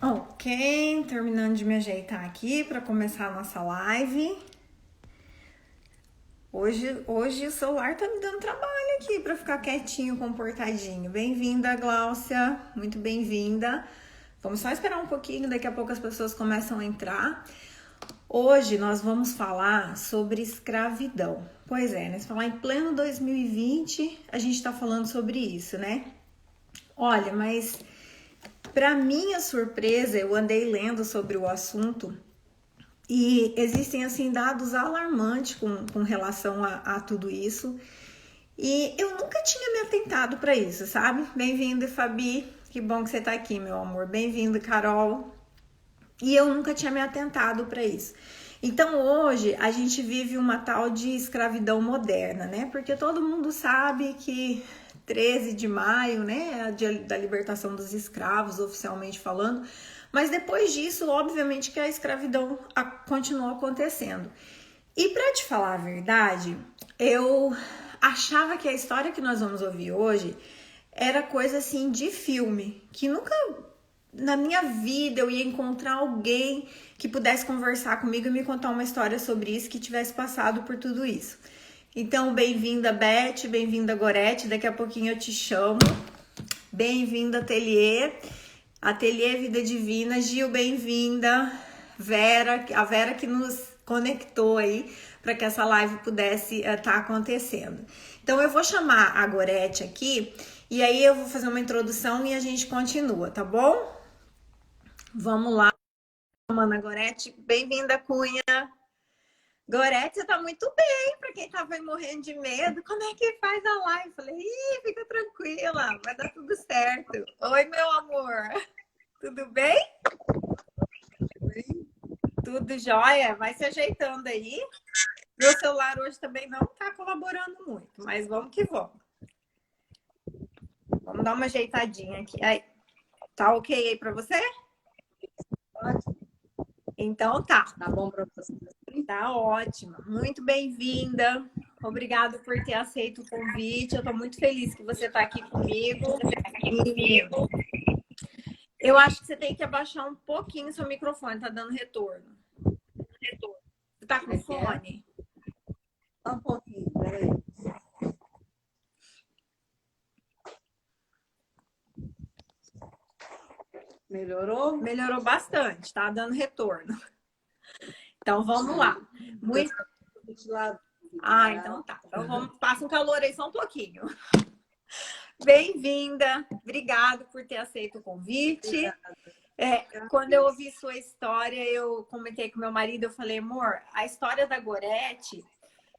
Ok, terminando de me ajeitar aqui para começar a nossa live. Hoje o celular tá me dando trabalho aqui para ficar quietinho, comportadinho. Bem-vinda, Gláucia, muito bem-vinda. Vamos só esperar um pouquinho, daqui a pouco as pessoas começam a entrar. Hoje nós vamos falar sobre escravidão. Pois é, né? Se falar em pleno 2020, a gente tá falando sobre isso, né? Olha, mas para minha surpresa, eu andei lendo sobre o assunto e existem assim dados alarmantes com relação a tudo isso. E eu nunca tinha me atentado para isso, sabe? Bem-vindo, Fabi. Que bom que você tá aqui, meu amor. Bem-vindo, Carol. E eu nunca tinha me atentado para isso. Então hoje a gente vive uma tal de escravidão moderna, né? Porque todo mundo sabe que 13 de maio, né, é o dia da libertação dos escravos, oficialmente falando, mas depois disso, obviamente que a escravidão continuou acontecendo. E para te falar a verdade, eu achava que a história que nós vamos ouvir hoje era coisa assim de filme, que nunca na minha vida eu ia encontrar alguém que pudesse conversar comigo e me contar uma história sobre isso, que tivesse passado por tudo isso. Então, bem-vinda, Beth, bem-vinda, Gorete, daqui a pouquinho eu te chamo. Bem-vinda, Ateliê Vida Divina. Gil, bem-vinda. Vera, a Vera que nos conectou aí para que essa live pudesse estar acontecendo. Então, eu vou chamar a Gorete aqui e aí eu vou fazer uma introdução e a gente continua, tá bom? Vamos lá, Mana Gorete. Bem-vinda, Cunha. Gorete, você tá muito bem, para quem tava morrendo de medo. Como é que faz a live? Falei, fica tranquila, vai dar tudo certo. Oi, meu amor. Tudo bem? Tudo jóia? Vai se ajeitando aí. Meu celular hoje também não tá colaborando muito, mas vamos que vamos. Vamos dar uma ajeitadinha aqui. Aí, tá ok aí para você? Então tá. Tá bom para você? Tá ótimo. Muito bem-vinda. Obrigada por ter aceito o convite. Eu estou muito feliz que você está aqui comigo. Eu acho que você tem que abaixar um pouquinho seu microfone, tá dando retorno. Você tá com fone? Só um pouquinho, peraí. Melhorou? Melhorou bastante, tá dando retorno. Então vamos lá. Muito... então tá. Então vamos, passa um calor aí só um pouquinho. Bem-vinda, obrigado por ter aceito o convite. Quando eu ouvi sua história, eu comentei com meu marido, eu falei, amor, a história da Gorete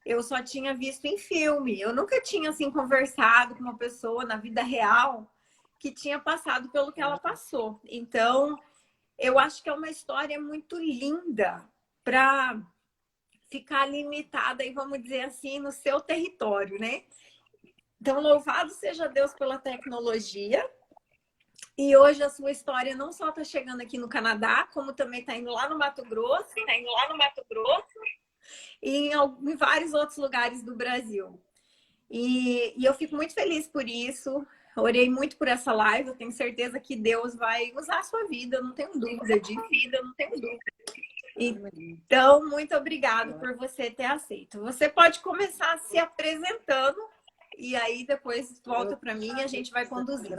eu só tinha visto em filme. Eu nunca tinha assim conversado com uma pessoa na vida real que tinha passado pelo que ela passou. Então, eu acho que é uma história muito linda para ficar limitada e vamos dizer assim no seu território, né? Então, louvado seja Deus pela tecnologia. E hoje a sua história não só está chegando aqui no Canadá, como também está indo lá no Mato Grosso, e em vários outros lugares do Brasil. E eu fico muito feliz por isso. Orei muito por essa live. Eu tenho certeza que Deus vai usar a sua vida, eu não tenho dúvida disso. Então, muito obrigada por você ter aceito. Você pode começar se apresentando e aí depois volta para mim e a gente vai conduzir.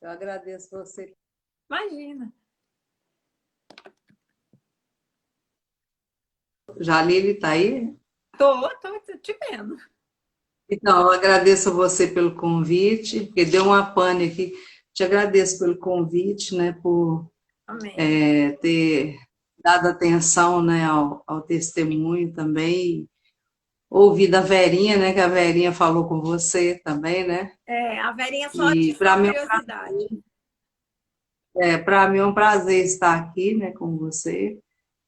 Eu agradeço você. Imagina. Jalile está aí? Tô te vendo. Então, eu agradeço você pelo convite, porque deu uma pane aqui. Te agradeço pelo convite, né, por ter dado atenção, né, ao testemunho também. Ouvi da Verinha, né, que a Verinha falou com você também, né? A Verinha só de curiosidade. Para mim é um prazer estar aqui, né, com você,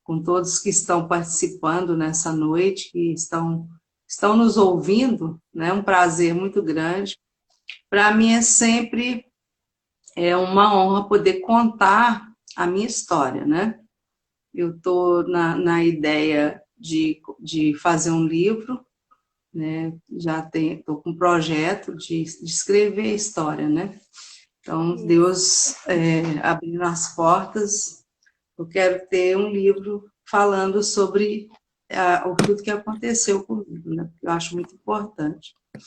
com todos que estão participando nessa noite, que estão nos ouvindo, né, um prazer muito grande. Para mim é sempre uma honra poder contar a minha história, né? Eu estou na ideia de fazer um livro, né? Já estou com um projeto de escrever a história, né? Então, Isso. Deus abrindo as portas, eu quero ter um livro falando sobre o tudo que aconteceu comigo, né? Eu acho muito importante. Eu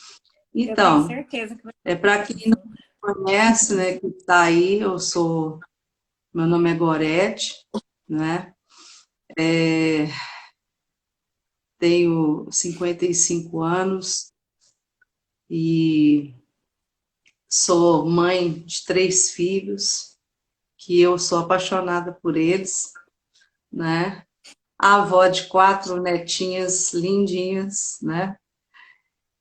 tenho Então, certeza que vai para ser quem não assim. me conhece, né, que está aí, meu nome é Gorete, né? Tenho 55 anos e sou mãe de 3 filhos, que eu sou apaixonada por eles, né? Avó de 4 netinhas lindinhas, né?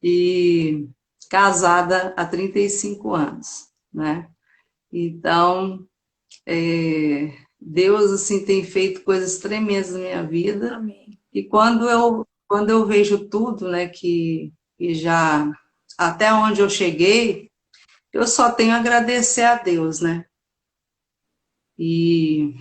E casada há 35 anos, né? Então, Deus, assim, tem feito coisas tremendas na minha vida. Amém. E quando eu vejo tudo, né, que já, até onde eu cheguei, eu só tenho a agradecer a Deus, né? E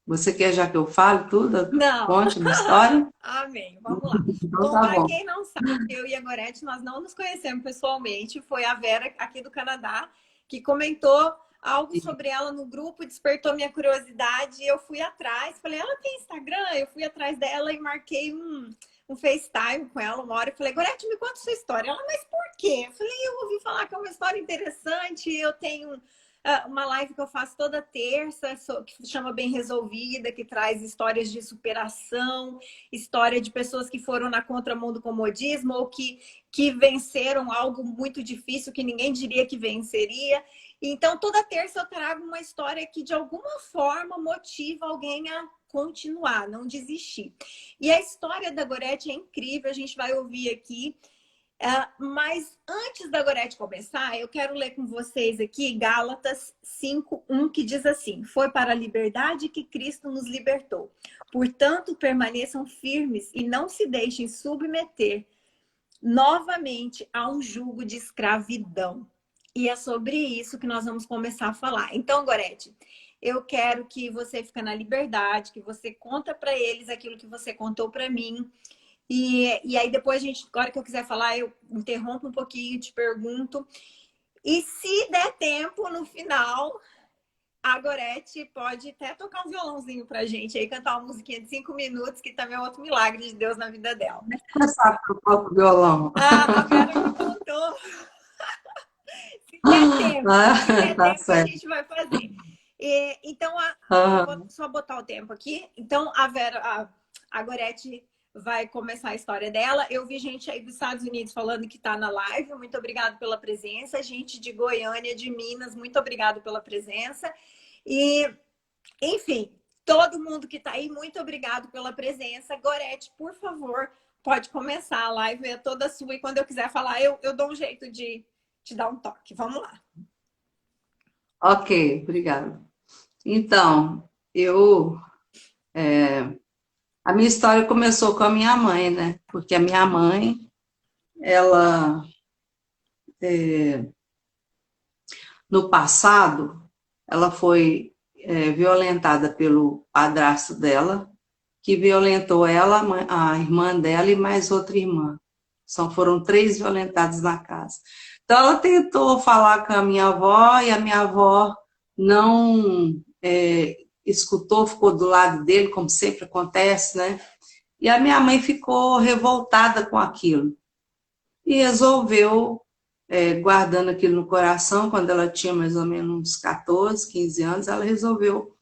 você quer já que eu fale tudo? Não. Conte minha história? Amém. Vamos lá. Então Bom, tá para bom. quem não sabe, eu e a Gorete, nós não nos conhecemos pessoalmente. Foi a Vera, aqui do Canadá, que comentou algo sobre ela no grupo, despertou minha curiosidade. Eu fui atrás, falei, ela tem Instagram? Eu fui atrás dela e marquei um FaceTime com ela uma hora. Eu falei, Gorete, me conta sua história. Ela, mas por quê? Eu falei, eu ouvi falar que é uma história interessante. Eu tenho uma live que eu faço toda terça, que chama Bem Resolvida, que traz histórias de superação, história de pessoas que foram na contramão do comodismo ou que venceram algo muito difícil que ninguém diria que venceria. Então, toda terça eu trago uma história que, de alguma forma, motiva alguém a continuar, não desistir. E a história da Gorete é incrível, a gente vai ouvir aqui. Mas antes da Gorete começar, eu quero ler com vocês aqui Gálatas 5:1, que diz assim: foi para a liberdade que Cristo nos libertou. Portanto, permaneçam firmes e não se deixem submeter novamente a um jugo de escravidão. E é sobre isso que nós vamos começar a falar. Então, Gorete, eu quero que você fique na liberdade, que você conta para eles aquilo que você contou para mim. E aí depois a gente, agora que eu quiser falar, eu interrompo um pouquinho, te pergunto. E se der tempo, no final, a Gorete pode até tocar um violãozinho pra gente aí, cantar uma musiquinha de 5 minutos, que também é outro milagre de Deus na vida dela. Você sabe que eu toco violão. A Vera me contou. Se der tempo, se der Tá tempo, a certo. gente vai fazer. Então, eu vou Aham. só botar o tempo aqui. Então, a Gorete vai começar a história dela. Eu vi gente aí dos Estados Unidos falando que está na live. Muito obrigado pela presença. Gente de Goiânia, de Minas, muito obrigado pela presença. E, enfim, todo mundo que está aí, muito obrigado pela presença. Gorete, por favor, pode começar. A live é toda sua e quando eu quiser falar, eu dou um jeito de te dar um toque. Vamos lá. Ok, obrigada. Então, a minha história começou com a minha mãe, né? Porque a minha mãe, ela, no passado, ela foi violentada pelo padrasto dela, que violentou ela, a irmã dela e mais outra irmã. Foram 3 violentados na casa. Então, ela tentou falar com a minha avó e a minha avó não escutou, ficou do lado dele, como sempre acontece, né? E a minha mãe ficou revoltada com aquilo e resolveu, guardando aquilo no coração, quando ela tinha mais ou menos uns 14, 15 anos, ela resolveu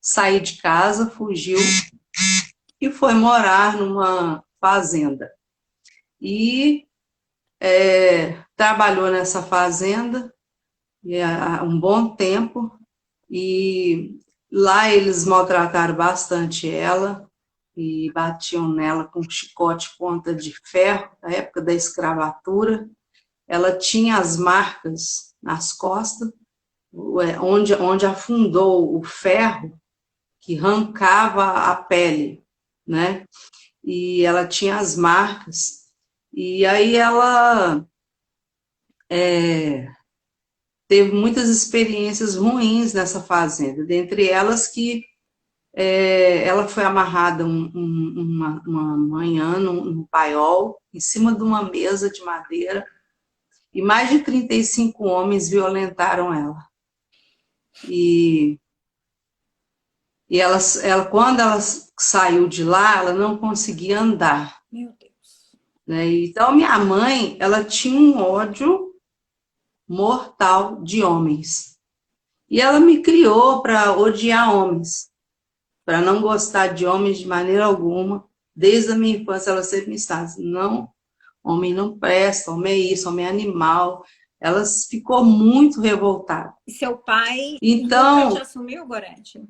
sair de casa, fugiu e foi morar numa fazenda. E trabalhou nessa fazenda há um bom tempo e lá eles maltrataram bastante ela e batiam nela com chicote ponta de ferro, na época da escravatura. Ela tinha as marcas nas costas, onde afundou o ferro que arrancava a pele, né? E ela tinha as marcas. E aí ela teve muitas experiências ruins nessa fazenda, dentre elas que ela foi amarrada uma manhã num paiol, em cima de uma mesa de madeira, e mais de 35 homens violentaram ela. E, quando ela saiu de lá, ela não conseguia andar. Meu Deus. Né? Então, minha mãe, ela tinha um ódio mortal de homens. E ela me criou para odiar homens, para não gostar de homens de maneira alguma. Desde a minha infância, ela sempre me estava assim, não, homem não presta, homem é isso, homem é animal. Ela ficou muito revoltada. E seu pai nunca te Então, assumiu, Gorete?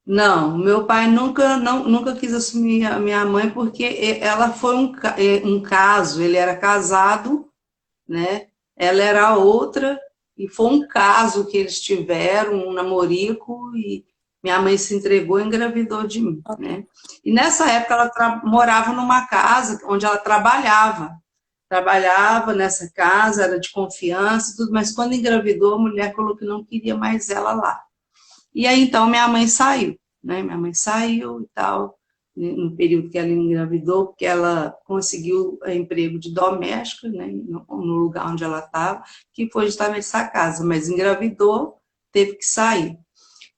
não, meu pai nunca quis assumir a minha mãe porque ela foi um caso, ele era casado, né? Ela era outra, e foi um caso que eles tiveram, um namorico, e minha mãe se entregou e engravidou de mim, Ok. né? E nessa época ela morava numa casa onde ela trabalhava nessa casa, era de confiança e tudo, mas quando engravidou, a mulher falou que não queria mais ela lá. E aí, então, minha mãe saiu, né? Minha mãe saiu e tal, no período que ela engravidou, porque ela conseguiu emprego de doméstica, né? No lugar onde ela estava, que foi justamente essa casa, mas engravidou, teve que sair.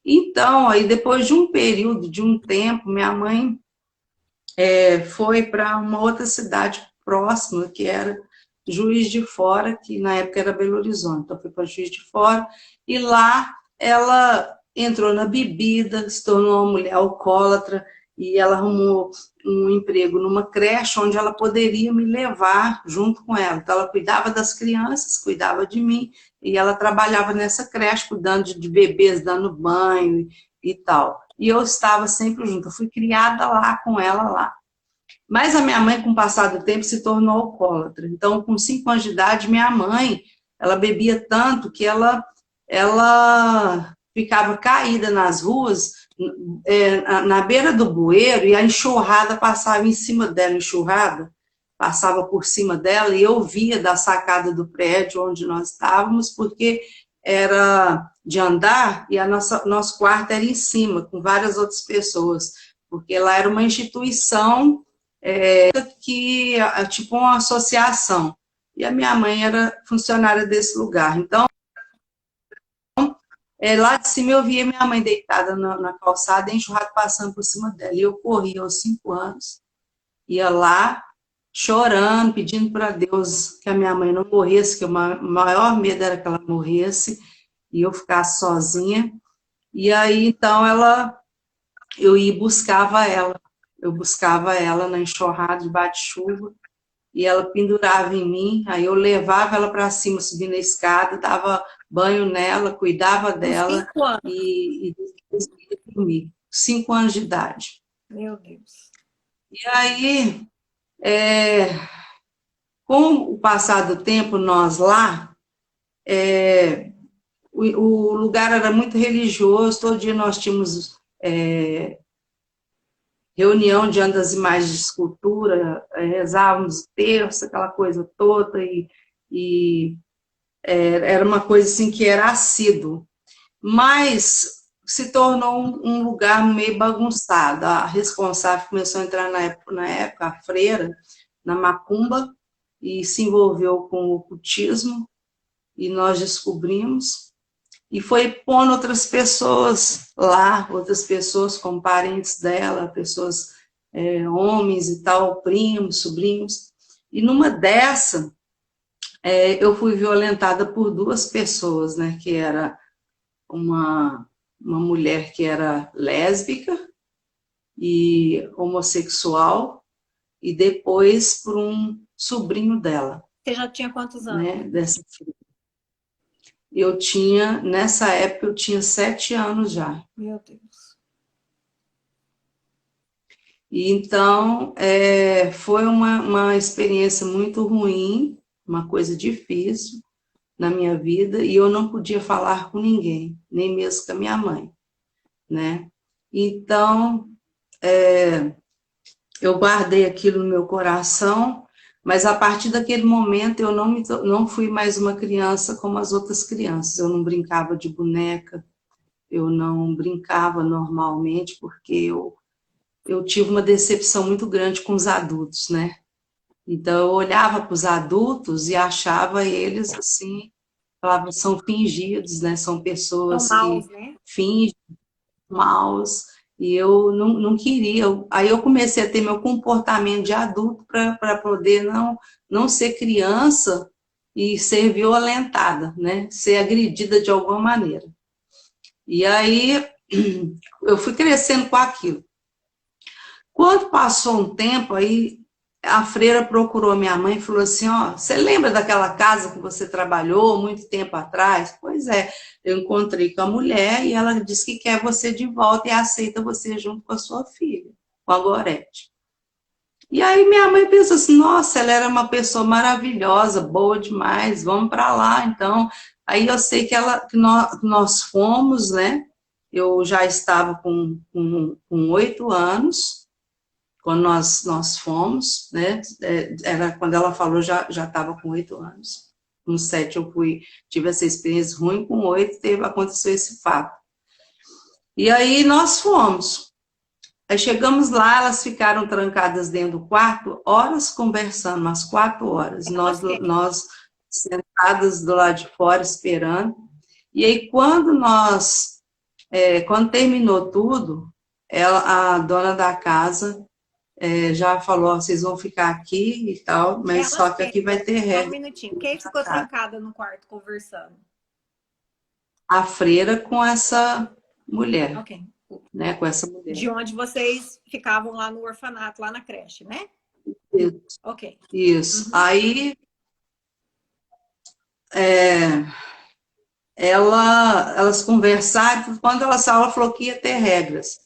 Então, aí depois de um período, de um tempo, minha mãe foi para uma outra cidade próxima, que era Juiz de Fora, que na época era Belo Horizonte. Então, foi para Juiz de Fora, e lá ela entrou na bebida, se tornou uma mulher alcoólatra, e ela arrumou um emprego numa creche onde ela poderia me levar junto com ela. Então, ela cuidava das crianças, cuidava de mim, e ela trabalhava nessa creche, cuidando de bebês, dando banho e tal. E eu estava sempre junto, eu fui criada lá com ela lá. Mas a minha mãe, com o passar do tempo, se tornou alcoólatra. Então, com 5 anos de idade, minha mãe, ela bebia tanto que ela ficava caída nas ruas, na beira do bueiro, e a enxurrada passava em cima dela, enxurrada, passava por cima dela, e eu via da sacada do prédio onde nós estávamos, porque era de andar, e nosso quarto era em cima, com várias outras pessoas, porque lá era uma instituição que é tipo uma associação. E a minha mãe era funcionária desse lugar. Então, lá de cima eu via minha mãe deitada na calçada, enxurrado passando por cima dela. E eu corria aos 5 anos, ia lá chorando, pedindo para Deus que a minha mãe não morresse, que o maior medo era que ela morresse e eu ficasse sozinha. E aí, então, eu ia e buscava ela. Eu buscava ela na enxurrada, debaixo de chuva, e ela pendurava em mim, aí eu levava ela para cima, subindo a escada, dava banho nela, cuidava Com dela 5 anos. e depois ia dormir. 5 anos de idade. Meu Deus. E aí, com o passar do tempo, nós lá, o lugar era muito religioso, todo dia nós tínhamos reunião diante das imagens de escultura, rezávamos terço, aquela coisa toda, e era uma coisa assim que era assíduo, mas se tornou um lugar meio bagunçado. A responsável começou a entrar na época, a freira, na macumba, e se envolveu com o ocultismo, e nós descobrimos, e foi pondo outras pessoas lá, outras pessoas como parentes dela, pessoas, homens e tal, primos, sobrinhos, e numa dessa, eu fui violentada por 2 pessoas, né, que era uma mulher que era lésbica e homossexual, e depois por um sobrinho dela, Você já tinha quantos anos? né, nessa época, eu tinha 7 anos já. Meu Deus. E então, foi uma experiência muito ruim, uma coisa difícil na minha vida, e eu não podia falar com ninguém, nem mesmo com a minha mãe, né? Então, eu guardei aquilo no meu coração, mas a partir daquele momento eu não fui mais uma criança como as outras crianças. Eu não brincava de boneca, eu não brincava normalmente, porque eu tive uma decepção muito grande com os adultos, né? Então eu olhava para os adultos e achava eles assim falava, são fingidos, né? São São pessoas maus, que né? fingem maus, e eu não queria. Aí eu comecei a ter meu comportamento de adulto para poder não ser criança e ser violentada, né? Ser agredida de alguma maneira. E aí eu fui crescendo com aquilo. Quando passou um tempo, aí a freira procurou minha mãe e falou assim, ó, você lembra daquela casa que você trabalhou muito tempo atrás? Pois é, eu encontrei com a mulher e ela disse que quer você de volta e aceita você junto com a sua filha, com a Gorete. E aí minha mãe pensou assim, nossa, ela era uma pessoa maravilhosa, boa demais, vamos para lá, então. Aí eu sei que nós fomos, né? Eu já estava com 8 anos, quando nós fomos, né? Era, quando ela falou, já estava com 8 anos. Com 7 eu tive essa experiência ruim, com 8 aconteceu esse fato. E aí nós fomos. Aí chegamos lá, elas ficaram trancadas dentro do quarto, horas conversando, umas 4 horas. Nós sentadas do lado de fora esperando. E aí quando terminou tudo, a dona da casa já falou, ó, vocês vão ficar aqui e tal, mas Elas só que quem? aqui vai ter Só um regra. minutinho. Quem ficou trancada no quarto conversando? A freira com essa mulher, Ok. né? Com essa mulher. De onde vocês ficavam lá no orfanato, lá na creche, né? Isso. Ok. Isso. Uhum. Aí elas conversaram, quando ela saiu, ela falou que ia ter regras.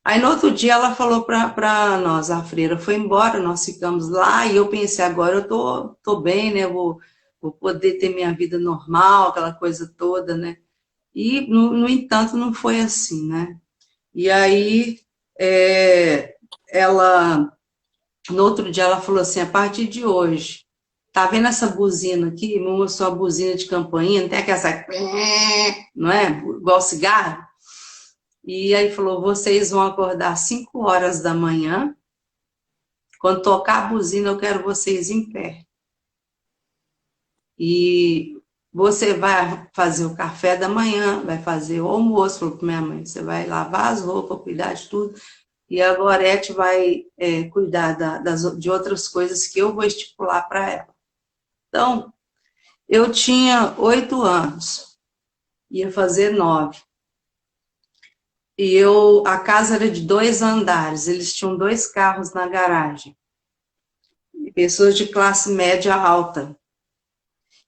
Aí no outro dia ela falou para nós, a freira foi embora, nós ficamos lá, e eu pensei, agora eu tô bem, né? Vou poder ter minha vida normal, aquela coisa toda, né? E, no entanto, não foi assim, né? E aí, no outro dia, ela falou assim, a partir de hoje, tá vendo essa buzina aqui? Me mostrou a buzina de campainha, não tem aquela, não é? Igual cigarro. E aí falou, vocês vão acordar às 5 horas da manhã, quando tocar a buzina, eu quero vocês em pé. E você vai fazer o café da manhã, vai fazer o almoço, falou para minha mãe, você vai lavar as roupas, cuidar de tudo, e a Gorete vai cuidar de outras coisas que eu vou estipular para ela. Então, eu tinha 8 anos, ia fazer 9. E a casa era de 2 andares, eles tinham 2 carros na garagem. Pessoas de classe média alta.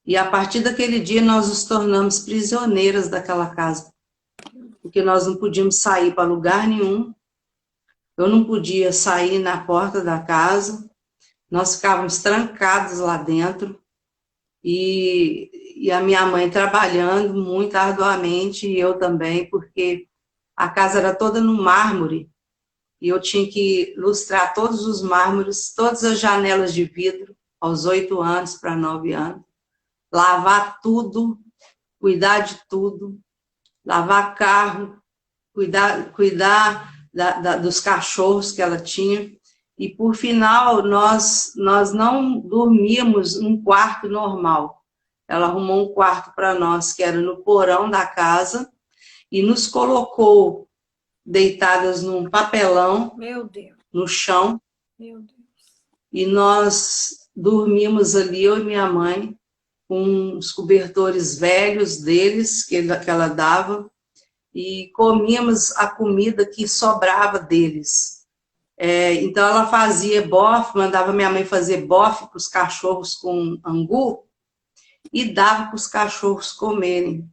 E a partir daquele dia nós nos tornamos prisioneiras daquela casa, porque nós não podíamos sair para lugar nenhum, eu não podia sair na porta da casa, nós ficávamos trancados lá dentro, e a minha mãe trabalhando muito arduamente, e eu também, porque a casa era toda no mármore, e eu tinha que lustrar todos os mármores, todas as janelas de vidro, aos 8 anos para 9 anos, lavar tudo, cuidar de tudo, lavar carro, cuidar dos cachorros que ela tinha. E, por final, nós não dormíamos num quarto normal. Ela arrumou um quarto para nós, que era no porão da casa, e nos colocou deitadas num papelão, Meu Deus. no chão. Meu Deus. E nós dormimos ali, eu e minha mãe, com os cobertores velhos deles, que ela dava, e comíamos a comida que sobrava deles. Então ela fazia bofe, mandava minha mãe fazer bofe para os cachorros com angu, e dava para os cachorros comerem.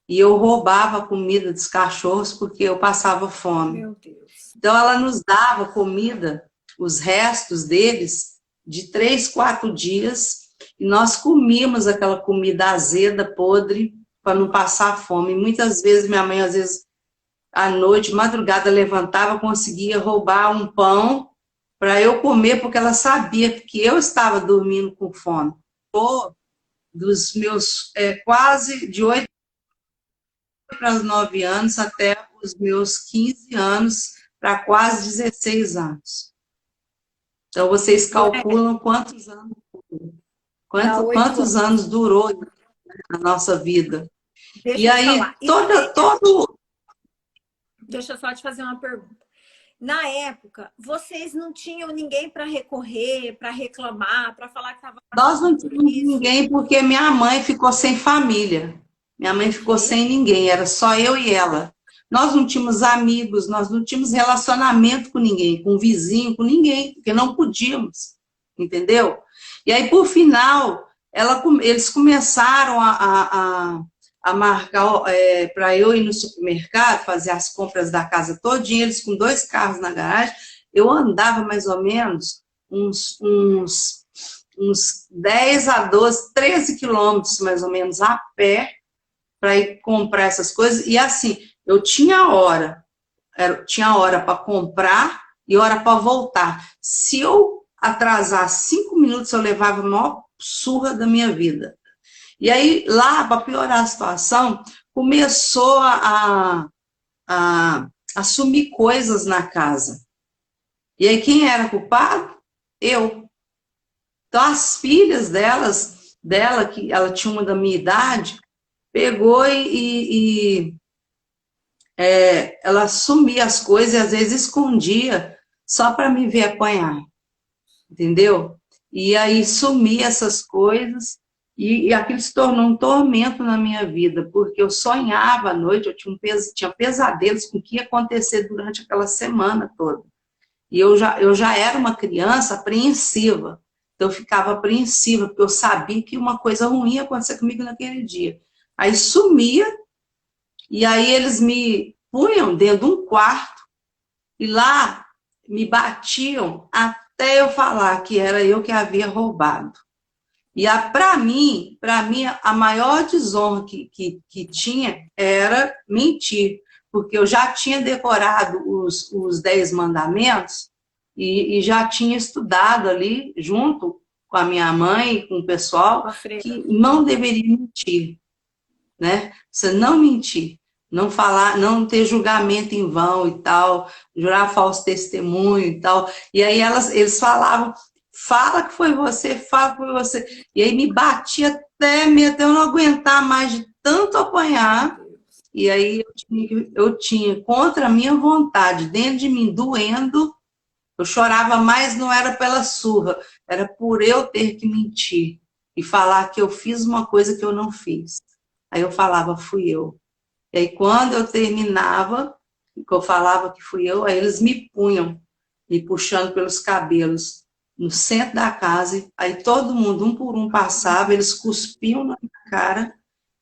E eu roubava a comida dos cachorros porque eu passava fome. Meu Deus. Então ela nos dava comida, os restos deles, de 3, 4 dias, e nós comíamos aquela comida azeda, podre, para não passar fome. E muitas vezes minha mãe, às vezes, à noite, madrugada, levantava, conseguia roubar um pão para eu comer, porque ela sabia que eu estava dormindo com fome. Dos meus quase de 8 para 9 anos até os meus 15 anos para quase 16 anos. Então, vocês calculam quantos anos durou na nossa vida. Deixa E eu te aí, falar. E na todo... Deixa eu só te fazer uma pergunta. Na época, vocês não tinham ninguém para recorrer, para reclamar, para falar que estava Nós não passando por tínhamos isso? ninguém porque minha mãe ficou sem família. Minha mãe ficou Ok. sem ninguém, era só eu e ela. Nós não tínhamos amigos, nós não tínhamos relacionamento com ninguém, com vizinho, com ninguém, porque não podíamos, entendeu? E aí, por final, eles começaram a marcar para eu ir no supermercado, fazer as compras da casa todinha, eles com 2 carros na garagem. Eu andava mais ou menos uns 10 a 12, 13 quilômetros, mais ou menos, a pé, para ir comprar essas coisas. E assim, eu tinha hora para comprar e hora para voltar. Se eu atrasar 5 minutos, eu levava a maior surra da minha vida. E aí, lá, para piorar a situação, começou a sumir coisas na casa. E aí, quem era culpado? Eu. Então, as filhas dela, que ela tinha uma da minha idade, pegou ela sumia as coisas e às vezes escondia só para me ver apanhar, entendeu? E aí sumia essas coisas e aquilo se tornou um tormento na minha vida, porque eu sonhava à noite, eu tinha pesadelos com o que ia acontecer durante aquela semana toda. E eu já era uma criança apreensiva. Então, eu ficava apreensiva, porque eu sabia que uma coisa ruim ia acontecer comigo naquele dia. Aí sumia, e aí eles me punham dentro de um quarto, e lá me batiam até eu falar que era eu que havia roubado. E para mim, a maior desonra que tinha era mentir, porque eu já tinha decorado os 10 mandamentos e já tinha estudado ali, junto com a minha mãe, com o pessoal, que não deveria mentir, né? Você não mentir, não falar, não ter julgamento em vão e tal, jurar falso testemunho e tal. E aí eles falavam, fala que foi você, fala que foi você. E aí me batia até eu não aguentar mais de tanto apanhar. E aí eu tinha contra a minha vontade, dentro de mim, doendo. Eu chorava mais, não era pela surra, era por eu ter que mentir e falar que eu fiz uma coisa que eu não fiz. Aí eu falava, fui eu. E aí quando eu terminava, que eu falava que fui eu, aí eles me punham, me puxando pelos cabelos no centro da casa, aí todo mundo, um por um, passava, eles cuspiam na minha cara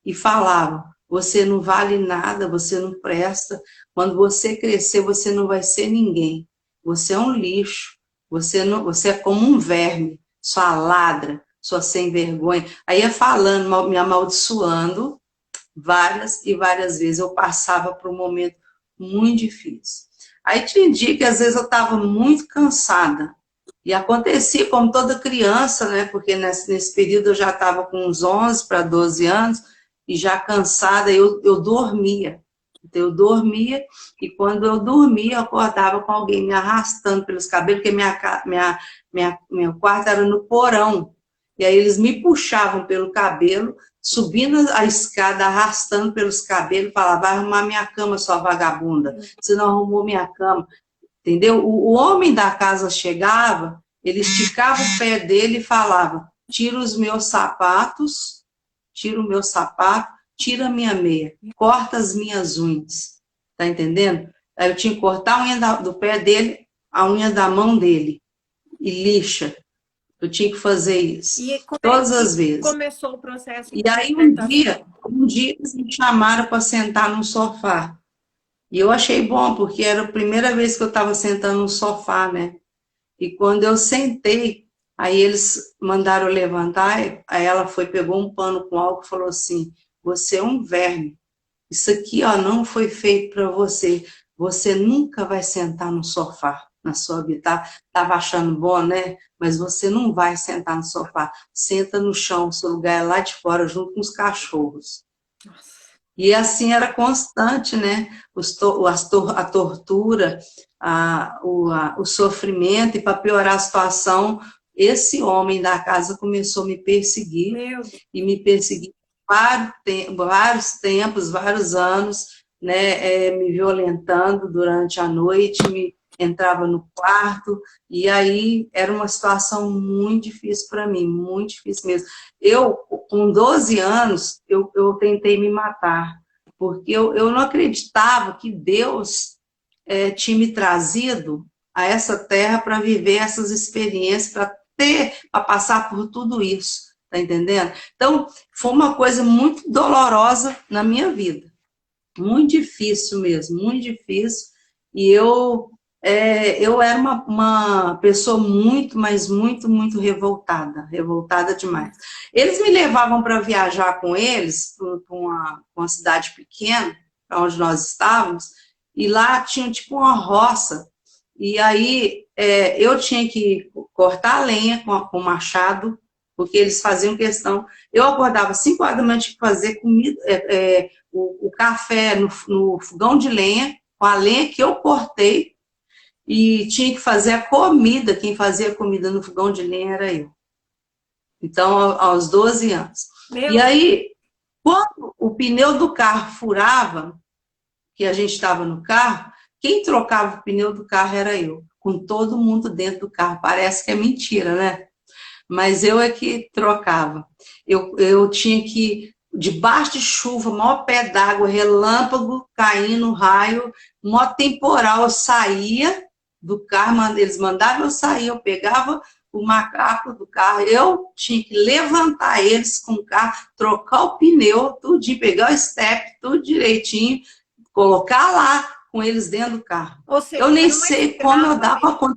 e falavam, você não vale nada, você não presta, quando você crescer, você não vai ser ninguém, você é um lixo, você é como um verme, sua ladra, sua sem vergonha. Aí ia falando, me amaldiçoando, várias e várias vezes. Eu passava por um momento muito difícil. Aí tinha dia que às vezes eu estava muito cansada. E acontecia como toda criança, né? Porque nesse período eu já estava com uns 11 para 12 anos e já cansada, eu dormia. Então eu dormia e quando eu dormia eu acordava com alguém me arrastando pelos cabelos, porque meu quarto era no porão. E aí eles me puxavam pelo cabelo, subindo a escada, arrastando pelos cabelos, falavam, vai arrumar minha cama, sua vagabunda. Você não arrumou minha cama. Entendeu? O homem da casa chegava, ele esticava o pé dele e falava, tira os meus sapatos, tira o meu sapato, tira a minha meia, corta as minhas unhas. Tá entendendo? Aí eu tinha que cortar a unha do pé dele, a unha da mão dele, e lixa. Eu tinha que fazer isso, todas as vezes. Começou o processo de E aí um dia eles me chamaram para sentar no sofá. E eu achei bom, porque era a primeira vez que eu estava sentando no sofá, né? E quando eu sentei, aí eles mandaram eu levantar, aí ela foi, pegou um pano com álcool e falou assim, você é um verme. Isso aqui, ó, não foi feito para você. Você nunca vai sentar no sofá na sua vida. Tava achando bom, né? Mas você não vai sentar no sofá. Senta no chão, seu lugar é lá de fora, junto com os cachorros. Nossa. E assim era constante, né? A tortura, o sofrimento, e para piorar a situação, esse homem da casa começou a me perseguir, e me perseguir vários tempos, vários anos, né, me violentando durante a noite, entrava no quarto, e aí era uma situação muito difícil para mim, muito difícil mesmo. Eu, com 12 anos, eu tentei me matar, porque eu não acreditava que Deus tinha me trazido a essa terra para viver essas experiências, para passar por tudo isso, tá entendendo? Então, foi uma coisa muito dolorosa na minha vida, muito difícil mesmo, muito difícil, e eu era uma pessoa muito, mas muito, muito revoltada, revoltada demais. Eles me levavam para viajar com eles, para uma cidade pequena, para onde nós estávamos, e lá tinha tipo uma roça, e aí eu tinha que cortar a lenha com machado, porque eles faziam questão. Eu acordava 5 horas da manhã, tinha que fazer comida, o café no fogão de lenha, com a lenha que eu cortei, e tinha que fazer a comida. Quem fazia a comida no fogão de lenha era eu. Então, aos 12 anos. E aí, quando o pneu do carro furava, que a gente estava no carro, quem trocava o pneu do carro era eu, com todo mundo dentro do carro. Parece que é mentira, né? Mas eu é que trocava. Eu tinha que, debaixo de chuva, maior pé d'água, relâmpago, caindo, raio, maior temporal, eu saía do carro, eles mandavam eu sair, eu pegava o macaco do carro, eu tinha que levantar eles com o carro, trocar o pneu, tudinho, pegar o step, tudo direitinho, colocar lá com eles dentro do carro. Seja, eu nem sei como eu dava conta,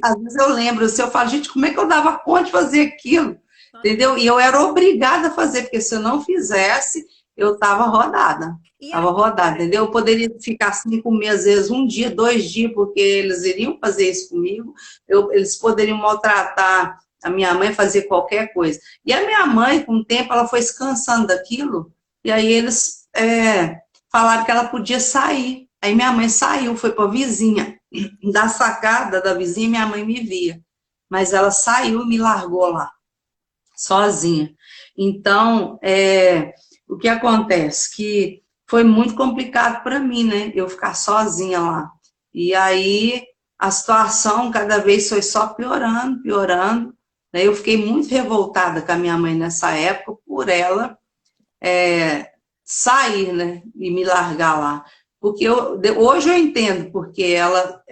às vezes eu lembro, eu falo, gente, como é que eu dava conta de fazer aquilo? Entendeu? E eu era obrigada a fazer, porque se eu não fizesse, eu estava rodada. Estava rodada, entendeu? Eu poderia ficar 5 meses, às vezes 1 dia, 2 dias, porque eles iriam fazer isso comigo, eles poderiam maltratar a minha mãe, fazer qualquer coisa. E a minha mãe, com o tempo, ela foi se cansando daquilo, e aí eles falaram que ela podia sair. Aí minha mãe saiu, foi para a vizinha. Da sacada da vizinha, minha mãe me via. Mas ela saiu e me largou lá, sozinha. Então, o que acontece? Que foi muito complicado para mim, né? Eu ficar sozinha lá. E aí, a situação cada vez foi só piorando, piorando. Eu fiquei muito revoltada com a minha mãe nessa época, por ela sair, né? E me largar lá. Porque hoje eu entendo, porque ela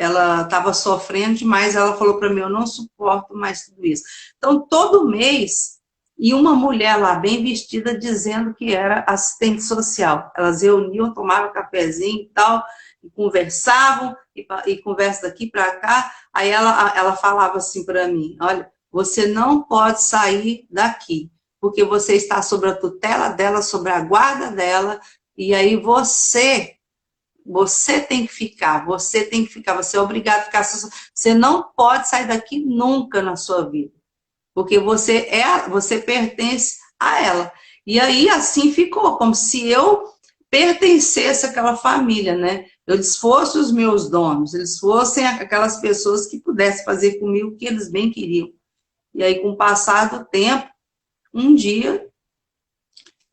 estava sofrendo demais, ela falou para mim, eu não suporto mais tudo isso. Então, todo mês, e uma mulher lá, bem vestida, dizendo que era assistente social. Elas reuniam, tomavam cafezinho e tal, e conversavam, e conversa daqui para cá. Aí ela falava assim para mim, olha, você não pode sair daqui, porque você está sob a tutela dela, sob a guarda dela, e aí você tem que ficar, você é obrigado a ficar, você não pode sair daqui nunca na sua vida, porque você pertence a ela. E aí assim ficou, como se eu pertencesse àquela família, né? Eles fossem os meus donos, eles fossem aquelas pessoas que pudessem fazer comigo o que eles bem queriam. E aí, com o passar do tempo, um dia,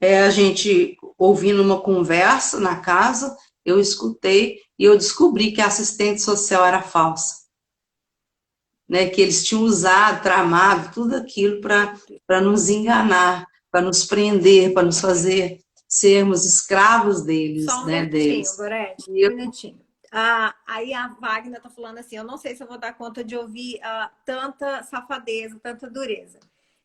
a gente ouvindo uma conversa na casa, eu escutei e eu descobri que a assistente social era falsa. Né, que eles tinham usado, tramado, tudo aquilo para nos enganar, para nos prender, para nos fazer sermos escravos deles. Só um né, minutinho, Gorete, um minutinho. Aí a Wagner tá falando assim, eu não sei se eu vou dar conta de ouvir tanta safadeza, tanta dureza.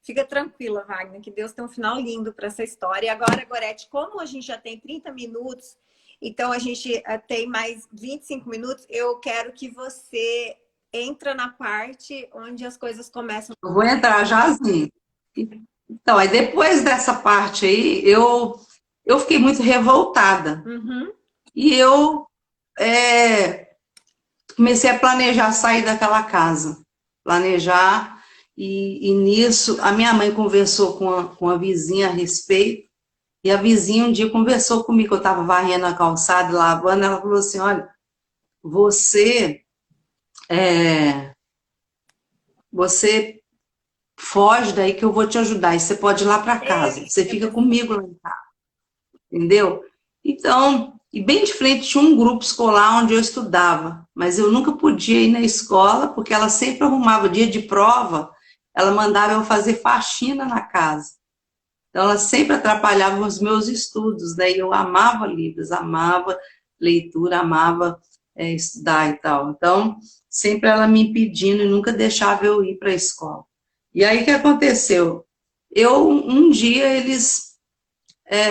Fica tranquila, Wagner, que Deus tem um final lindo para essa história. E agora, Gorete, como a gente já tem 30 minutos, então a gente tem mais 25 minutos, eu quero que você entra na parte onde as coisas começam. Eu vou entrar jazinho. Então, aí depois dessa parte aí, eu fiquei muito revoltada. Uhum. E eu comecei a planejar sair daquela casa. Planejar. E nisso, a minha mãe conversou com a vizinha a respeito, e a vizinha um dia conversou comigo, eu estava varrendo a calçada, lavando, ela falou assim, olha, você foge daí que eu vou te ajudar, e você pode ir lá para casa, você fica comigo lá em casa. entendeu? Então, e bem de frente tinha um grupo escolar onde eu estudava, mas eu nunca podia ir na escola, porque ela sempre arrumava dia de prova, ela mandava eu fazer faxina na casa. Então, ela sempre atrapalhava os meus estudos, daí eu amava livros, amava leitura, amava estudar e tal. Então, sempre ela me impedindo e nunca deixava eu ir para a escola. E aí, o que aconteceu? Um dia, eles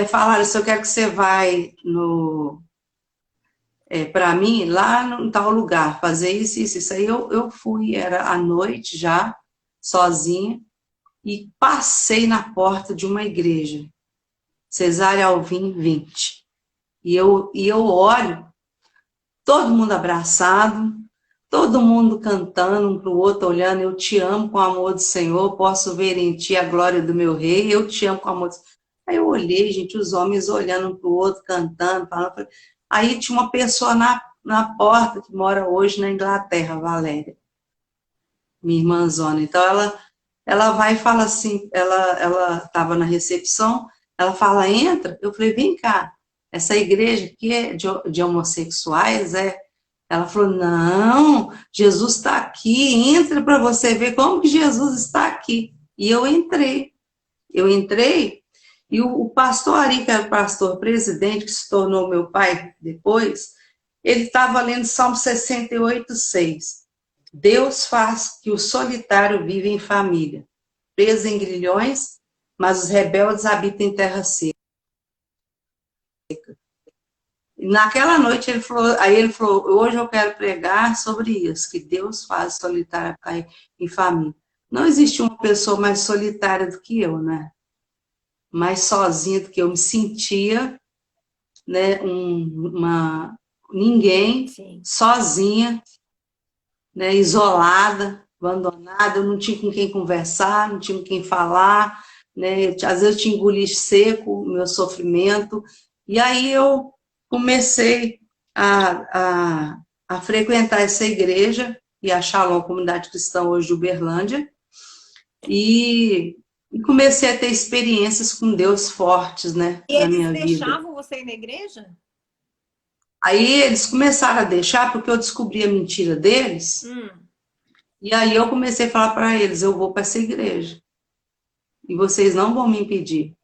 falaram, se eu quero que você vai para mim, lá em tal lugar, fazer isso, isso, isso. Aí eu fui, era à noite já, sozinha, e passei na porta de uma igreja, Cesária Alvim 20. E eu olho, todo mundo abraçado, todo mundo cantando um para o outro, olhando, eu te amo com o amor do Senhor, posso ver em ti a glória do meu rei, eu te amo com o amor do Senhor. Aí eu olhei, gente, os homens olhando um para o outro, cantando, falando. Aí tinha uma pessoa na porta, que mora hoje na Inglaterra, Valéria, minha irmãzona. Então ela vai e fala assim, ela estava na recepção, ela fala, entra. Eu falei, vem cá, essa igreja aqui é de homossexuais, é? Ela falou, não, Jesus está aqui, entra para você ver como que Jesus está aqui. E eu entrei, e o pastor Ari, que era o pastor presidente, que se tornou meu pai depois, ele estava lendo Salmo 68:6. Deus faz que o solitário viva em família, preso em grilhões, mas os rebeldes habitam em terra seca. Naquela noite ele falou, hoje eu quero pregar sobre isso, que Deus faz o solitário ficar em família. Não existe uma pessoa mais solitária do que eu, né? Mais sozinha do que eu me sentia, né? Ninguém, Sim. sozinha, né? Isolada, abandonada, eu não tinha com quem conversar, não tinha com quem falar, né? Às vezes eu tinha engolir seco o meu sofrimento, e aí eu comecei a frequentar essa igreja, e a Shalom, comunidade cristã hoje de Uberlândia, e comecei a ter experiências com Deus fortes, né, E na eles minha vida. deixavam você ir na igreja? Aí eles começaram a deixar, porque eu descobri a mentira deles, e aí eu comecei a falar para eles, eu vou para essa igreja, e vocês não vão me impedir.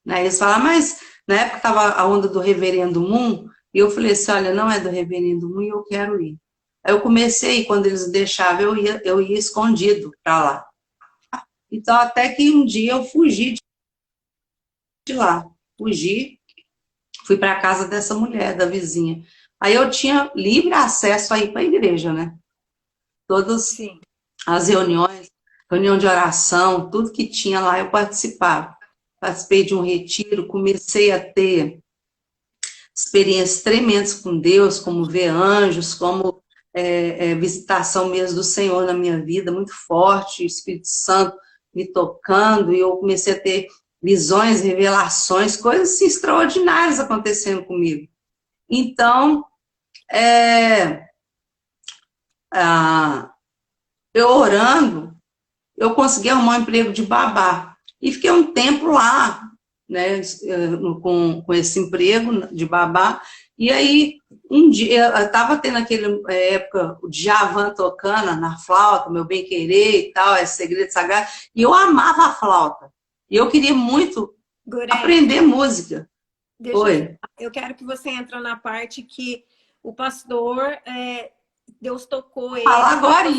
Aí eles falaram, mas na época estava a onda do Reverendo Moon, e eu falei assim, olha, não é do Reverendo Moon e eu quero ir. Aí eu comecei, quando eles deixavam, eu ia escondido para lá. Então, até que um dia eu fugi de lá. Fugi, fui para a casa dessa mulher, da vizinha. Aí eu tinha livre acesso a ir para a igreja, né? Todas Sim. as reuniões, reunião de oração, tudo que tinha lá eu participava. Participei de um retiro, comecei a ter experiências tremendas com Deus, como ver anjos, como visitação mesmo do Senhor na minha vida, muito forte, o Espírito Santo me tocando, e eu comecei a ter visões, revelações, coisas assim, extraordinárias acontecendo comigo. Então, eu orando, eu consegui arrumar um emprego de babá, e fiquei um tempo lá, né, com esse emprego de babá, e aí, um dia, eu estava tendo aquela época, o Djavan tocando na flauta, Meu Bem Querer e tal, esse Segredo Sagrado, e eu amava a flauta, e eu queria muito aprender música. Eu quero que você entre na parte que o pastor, Deus tocou ele. Falar agora.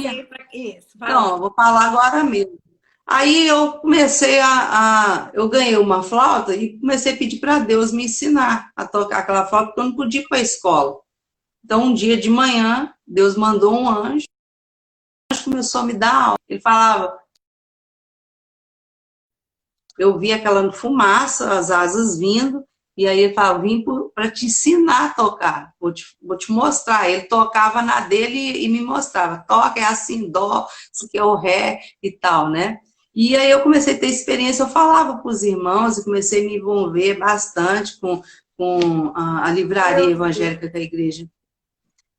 Isso, não, vou falar agora mesmo. Aí eu comecei eu ganhei uma flauta e comecei a pedir para Deus me ensinar a tocar aquela flauta, porque eu não podia ir para a escola. Então, um dia de manhã, Deus mandou um anjo, o anjo começou a me dar aula. Ele falava, eu vi aquela fumaça, as asas vindo, e aí ele falava, vim para te ensinar a tocar, vou te mostrar. Ele tocava na dele e me mostrava, toca, é assim, dó, isso aqui é o ré e tal, né? E aí eu comecei a ter experiência, eu falava para os irmãos, e comecei a me envolver bastante com a livraria evangélica da igreja.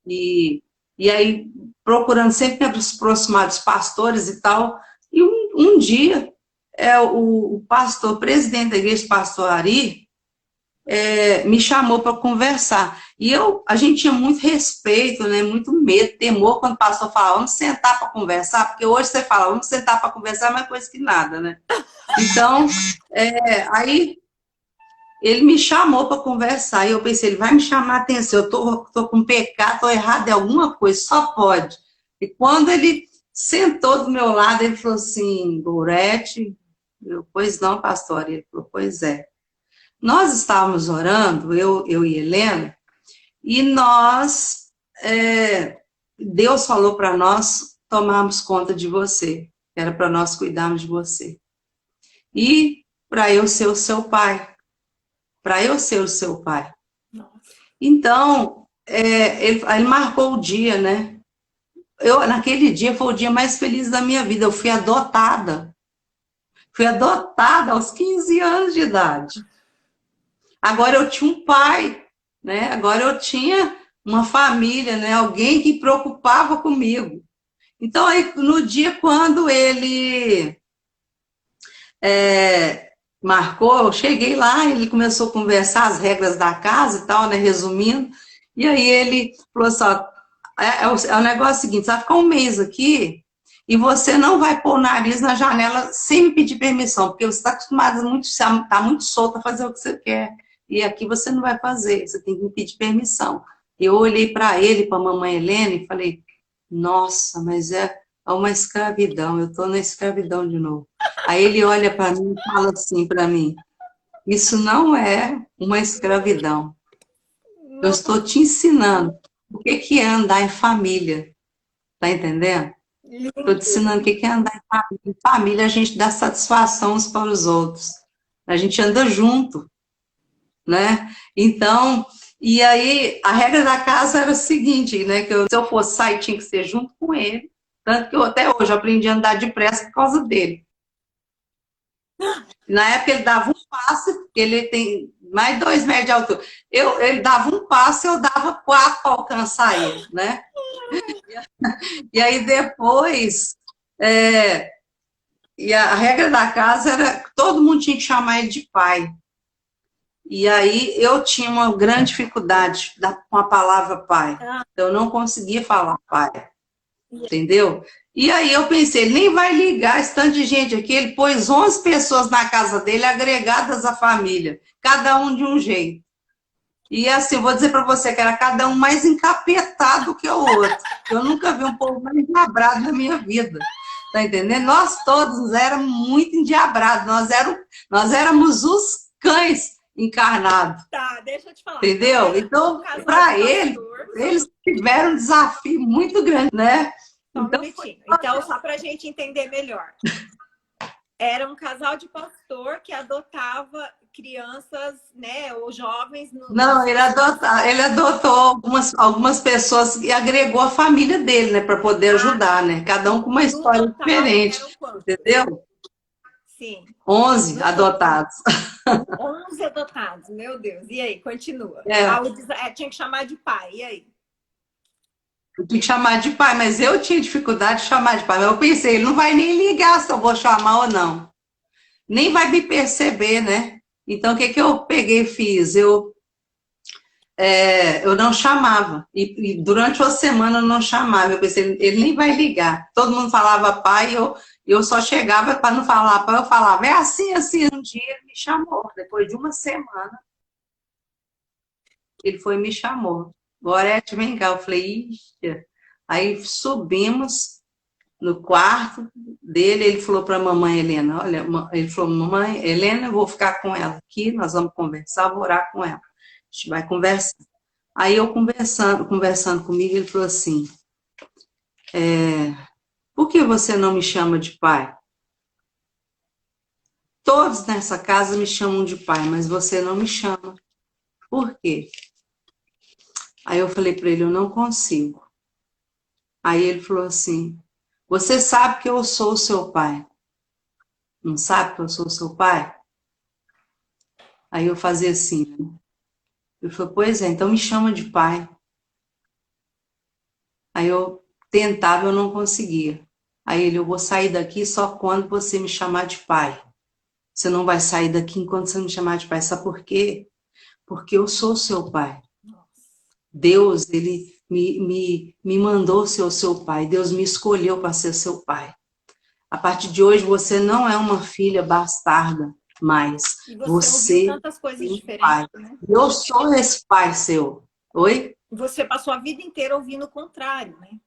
E aí, procurando sempre me aproximar dos pastores e tal, e um dia, o pastor, presidente da igreja, pastor Ari, me chamou para conversar. E a gente tinha muito respeito, né, muito medo, temor quando o pastor falava, vamos sentar para conversar, porque hoje você fala, vamos sentar para conversar, é mais coisa que nada, né? Então, aí ele me chamou para conversar, e eu pensei, ele vai me chamar a atenção, eu tô com pecado, tô errado em alguma coisa, só pode. E quando ele sentou do meu lado, ele falou assim, Gorete, pois não, pastor, ele falou, pois é. Nós estávamos orando, eu e Helena, e Deus falou para nós tomarmos conta de você, era para nós cuidarmos de você. E para eu ser o seu pai, para eu ser o seu pai. Nossa. Então, ele marcou o dia, né? Naquele dia foi o dia mais feliz da minha vida, eu fui adotada. Fui adotada aos 15 anos de idade. Agora eu tinha um pai, né? Agora eu tinha uma família, né? Alguém que preocupava comigo. Então, aí, no dia quando ele marcou, eu cheguei lá, ele começou a conversar as regras da casa e tal, né? Resumindo. E aí ele falou assim, ó, o negócio seguinte, você vai ficar um mês aqui e você não vai pôr o nariz na janela sem me pedir permissão, porque você está acostumado, está muito solto a fazer o que você quer. E aqui você não vai fazer, você tem que me pedir permissão. Eu olhei para ele, para a mamãe Helena, e falei, nossa, mas é uma escravidão, eu estou na escravidão de novo. Aí ele olha para mim e fala assim para mim, isso não é uma escravidão. Eu estou te ensinando o que é andar em família. Tá entendendo? Estou te ensinando o que é andar em família. Em família, a gente dá satisfação uns para os outros. A gente anda junto, né? Então, e aí, a regra da casa era o seguinte, né? Que se eu fosse sair, tinha que ser junto com ele. Tanto que eu até hoje aprendi a andar depressa por causa dele. Na época, ele dava um passo, porque ele tem mais de 2 metros de altura. Ele dava um passo, eu dava 4 para alcançar ele, né? E aí, depois... E a regra da casa era que todo mundo tinha que chamar ele de pai. E aí eu tinha uma grande dificuldade com a palavra pai. Eu não conseguia falar pai. Entendeu? E aí eu pensei, ele nem vai ligar esse tanto de gente aqui. Ele pôs 11 pessoas na casa dele, agregadas à família. Cada um de um jeito. E assim, vou dizer para você que era cada um mais encapetado que o outro. Eu nunca vi um povo mais endiabrado na minha vida. Tá entendendo? Nós todos éramos muito endiabrados. Nós éramos os cães encarnados. Tá, deixa eu te falar. Entendeu? Então, para eles tiveram um desafio muito grande, né? Então, só para a gente entender melhor. Era um casal de pastor que adotava crianças, né, ou jovens. Não, ele adotou algumas pessoas e agregou a família dele, né, para poder ajudar, né? Cada um com uma história diferente, entendeu? Sim. 11 adotados. 11 adotados, meu Deus. E aí, continua. Tinha que chamar de pai, e aí? Eu tinha que chamar de pai, mas eu tinha dificuldade de chamar de pai. Mas eu pensei, ele não vai nem ligar se eu vou chamar ou não. Nem vai me perceber, né? Então, o que eu peguei e fiz? Eu não chamava. E durante uma semana eu não chamava. Eu pensei, ele nem vai ligar. Todo mundo falava pai, eu só chegava para não falar pai, eu falava, é assim, assim. Um dia ele me chamou. Depois de uma semana, ele foi e me chamou. Gorete, vem cá. Eu falei, ixi. Aí subimos no quarto dele, ele falou para a mamãe Helena, olha, ele falou, mamãe Helena, eu vou ficar com ela aqui, nós vamos conversar, vou orar com ela. A gente vai conversar. Aí eu conversando comigo, ele falou assim, por que você não me chama de pai? Todos nessa casa me chamam de pai, mas você não me chama. Por quê? Aí eu falei para ele, eu não consigo. Aí ele falou assim, você sabe que eu sou o seu pai. Não sabe que eu sou o seu pai? Aí eu fazia assim. Né? Ele falou, pois é, então me chama de pai. Aí eu tentava, eu não conseguia. Aí ele, eu vou sair daqui só quando você me chamar de pai. Você não vai sair daqui enquanto você me chamar de pai. Sabe por quê? porque eu sou seu pai. Deus, ele me mandou ser o seu pai. Deus me escolheu para ser seu pai. A partir de hoje, você não é uma filha bastarda mais. E você ouviu Você tantas coisas é um pai. diferentes, né? Eu sou esse pai seu. Oi? Você passou a vida inteira ouvindo o contrário, né?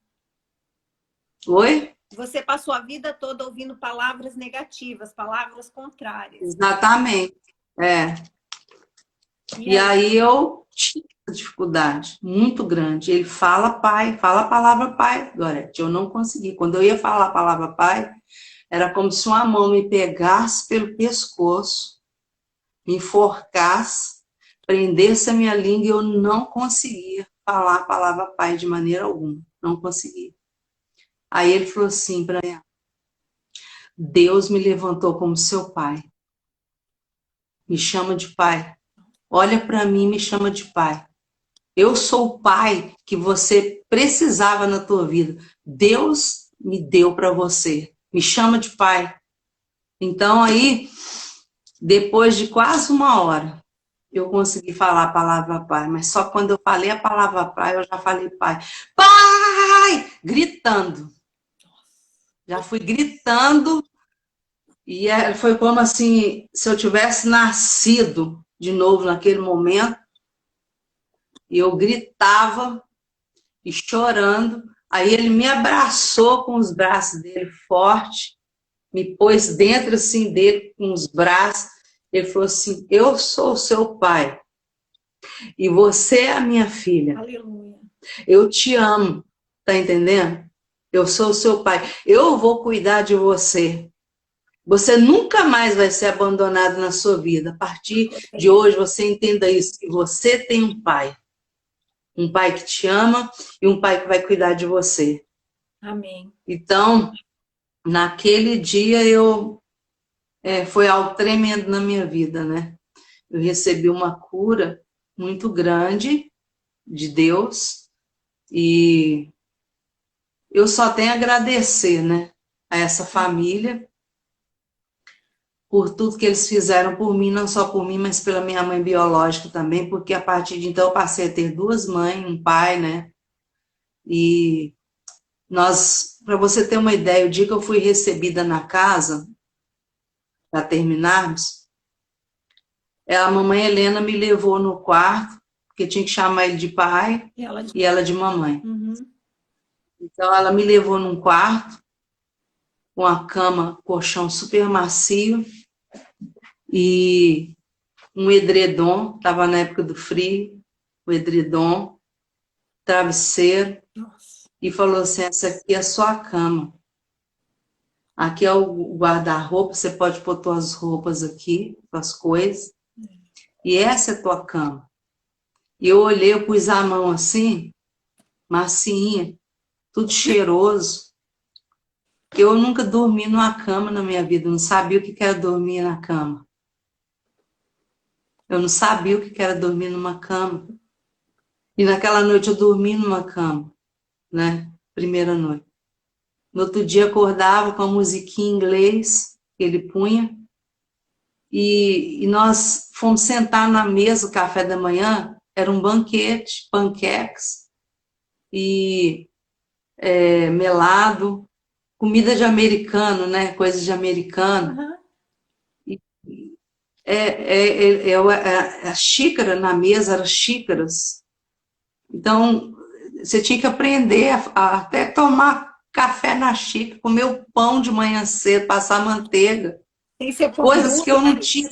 Oi? Você passou a vida toda ouvindo palavras negativas, palavras contrárias. Exatamente. É. E aí eu tinha dificuldade muito grande. Ele fala pai, fala a palavra pai, Gorete. Eu não consegui. Quando eu ia falar a palavra pai, era como se uma mão me pegasse pelo pescoço, me enforcasse, prendesse a minha língua e eu não conseguia falar a palavra pai de maneira alguma. Não conseguia. Aí ele falou assim para mim: Deus me levantou como seu pai. Me chama de pai. Olha para mim e me chama de pai. Eu sou o pai que você precisava na tua vida. Deus me deu para você. Me chama de pai. Então aí, depois de quase uma hora, eu consegui falar a palavra pai. Mas só quando eu falei a palavra pai, eu já falei pai. Pai! Gritando. Já fui gritando. E foi como assim, se eu tivesse nascido de novo naquele momento. E eu gritava e chorando. Aí ele me abraçou com os braços dele forte, me pôs dentro assim dele com os braços. Ele falou assim: eu sou o seu pai e você é a minha filha. Aleluia. Eu te amo, tá entendendo? Eu sou o seu pai. Eu vou cuidar de você. Você nunca mais vai ser abandonado na sua vida. A partir de hoje, você entenda isso, que você tem um pai. Um pai que te ama e um pai que vai cuidar de você. Amém. Então, naquele dia foi algo tremendo na minha vida, né? Eu recebi uma cura muito grande de Deus e eu só tenho a agradecer, né, a essa família por tudo que eles fizeram por mim, não só por mim, mas pela minha mãe biológica também, porque a partir de então eu passei a ter duas mães, um pai, né? E para você ter uma ideia, o dia que eu fui recebida na casa, para terminarmos, a mamãe Helena me levou no quarto, porque tinha que chamar ele de pai e ela de mamãe. Uhum. Então ela me levou num quarto, com a cama, colchão super macio, e um edredom, estava na época do frio, o edredom, travesseiro, Nossa. e falou assim: essa aqui é a sua cama. Aqui é o guarda-roupa, você pode pôr suas roupas aqui, suas coisas. E essa é a tua cama. E eu olhei, eu pus a mão assim, massinha, tudo cheiroso. Eu nunca dormi numa cama na minha vida, eu não sabia o que era dormir na cama. Eu não sabia o que era dormir numa cama. E naquela noite eu dormi numa cama, né? Primeira noite. No outro dia acordava com a musiquinha em inglês que ele punha. E nós fomos sentar na mesa, o café da manhã, era um banquete, panquecas e melado, comida de americano, né? Coisas de americano. Uhum. A xícara na mesa eram xícaras. Então, você tinha que aprender a até tomar café na xícara, comer o pão de manhã cedo, passar manteiga. Tem que ser Coisas que eu não tinha.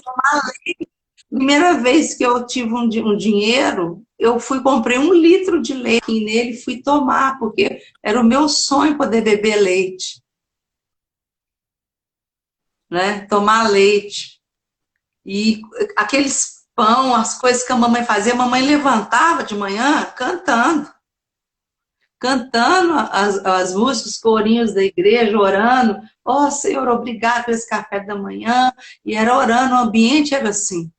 Primeira vez que eu tive um dinheiro, eu comprei 1 litro de leite nele e fui tomar, porque era o meu sonho poder beber leite. Né? Tomar leite. E aqueles pão, as coisas que a mamãe fazia, a mamãe levantava de manhã cantando. Cantando as músicas, os corinhos da igreja, orando. Ó, Senhor, obrigado por esse café da manhã. E era orando, o ambiente era assim.